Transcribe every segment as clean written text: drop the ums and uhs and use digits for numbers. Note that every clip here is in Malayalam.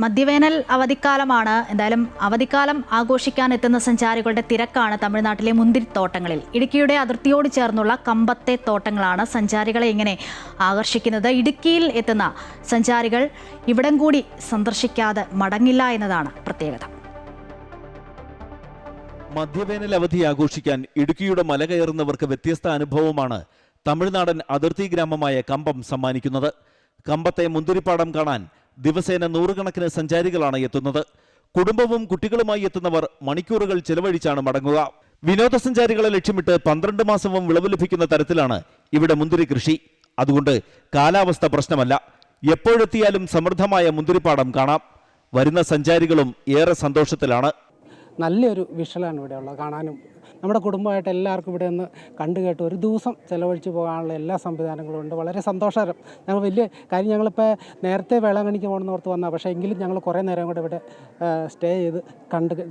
മധ്യവേനൽ അവധിക്കാലമാണ്. എന്തായാലും അവധിക്കാലം ആഘോഷിക്കാൻ എത്തുന്ന സഞ്ചാരികളുടെ തിരക്കാണ് തമിഴ്നാട്ടിലെ മുന്തിരിത്തോട്ടങ്ങളിൽ. ഇടുക്കിയുടെ അതിർത്തിയോട് ചേർന്നുള്ള കമ്പത്തെ തോട്ടങ്ങളാണ് സഞ്ചാരികളെ ഇങ്ങനെ ആകർഷിക്കുന്നത്. ഇടുക്കിയിൽ എത്തുന്ന സഞ്ചാരികൾ ഇവിടം കൂടി സന്ദർശിക്കാതെ മടങ്ങില്ല എന്നതാണ് പ്രത്യേകത. മധ്യവേനൽ അവധി ആഘോഷിക്കാൻ ഇടുക്കിയുടെ മല കയറുന്നവർക്ക് വ്യത്യസ്ത അനുഭവമാണ് തമിഴ്നാടൻ അതിർത്തി ഗ്രാമമായ കമ്പം സമ്മാനിക്കുന്നത്. കമ്പത്തെ മുന്തിരിപ്പാടം കാണാൻ ദിവസേന നൂറുകണക്കിന് സഞ്ചാരികളാണ് എത്തുന്നത്. കുടുംബവും കുട്ടികളുമായി എത്തുന്നവർ മണിക്കൂറുകൾ ചെലവഴിച്ചാണ് മടങ്ങുക. വിനോദസഞ്ചാരികളെ ലക്ഷ്യമിട്ട് 12 മാസവും വിളവ് ലഭിക്കുന്ന തരത്തിലാണ് ഇവിടെ മുന്തിരി കൃഷി. അതുകൊണ്ട് കാലാവസ്ഥ പ്രശ്നമല്ല. എപ്പോഴെത്തിയാലും സമൃദ്ധമായ മുന്തിരിപ്പാടം കാണാം. വരുന്ന സഞ്ചാരികളും ഏറെ സന്തോഷത്തിലാണ്. നല്ലൊരു വിഷ്വലാണ് ഇവിടെ ഉള്ളത്. കാണാനും നമ്മുടെ കുടുംബമായിട്ട് എല്ലാവർക്കും ഇവിടെ ഒന്ന് കണ്ടു കേട്ട് ഒരു ദിവസം ചിലവഴിച്ച് പോകാനുള്ള എല്ലാ സംവിധാനങ്ങളും ഉണ്ട്. വളരെ സന്തോഷകരം. ഞങ്ങൾ വലിയ കാര്യം, ഞങ്ങളിപ്പോൾ നേരത്തെ വേളാങ്കണ്ണിക്ക് പോകണമെന്ന് ഓർത്ത് വന്നാൽ, പക്ഷേ എങ്കിലും ഞങ്ങൾ കുറേ നേരം കൂടെ ഇവിടെ സ്റ്റേ ചെയ്ത്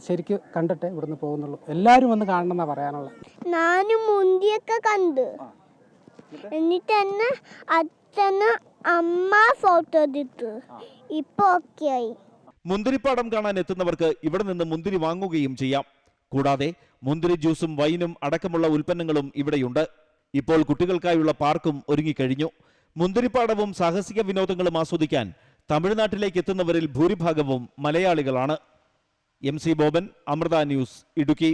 ശരിക്കും കണ്ടിട്ടേ ഇവിടുന്ന് പോകുന്നുള്ളൂ. എല്ലാവരും വന്ന് കാണണം എന്നാണ് പറയാനുള്ളത്. ഞാനും മുന്തിയൊക്കെ കണ്ട്, എന്നിട്ട് തന്നെ അച്ഛന് അമ്മ ഫോട്ടോ എടുത്തു. ഇപ്പോൾ ഓക്കെ ആയി. മുന്തിരിപ്പാടം കാണാൻ എത്തുന്നവർക്ക് ഇവിടെ നിന്ന് മുന്തിരി വാങ്ങുകയും ചെയ്യാം. കൂടാതെ മുന്തിരി ജ്യൂസും വൈനും അടക്കമുള്ള ഉൽപ്പന്നങ്ങളും ഇവിടെയുണ്ട്. ഇപ്പോൾ കുട്ടികൾക്കായുള്ള പാർക്കും ഒരുങ്ങിക്കഴിഞ്ഞു. മുന്തിരിപ്പാടവും സാഹസിക വിനോദങ്ങളും ആസ്വദിക്കാൻ തമിഴ്നാട്ടിലേക്ക് എത്തുന്നവരിൽ ഭൂരിഭാഗവും മലയാളികളാണ്. MC Boban, Amrita news, Idukki.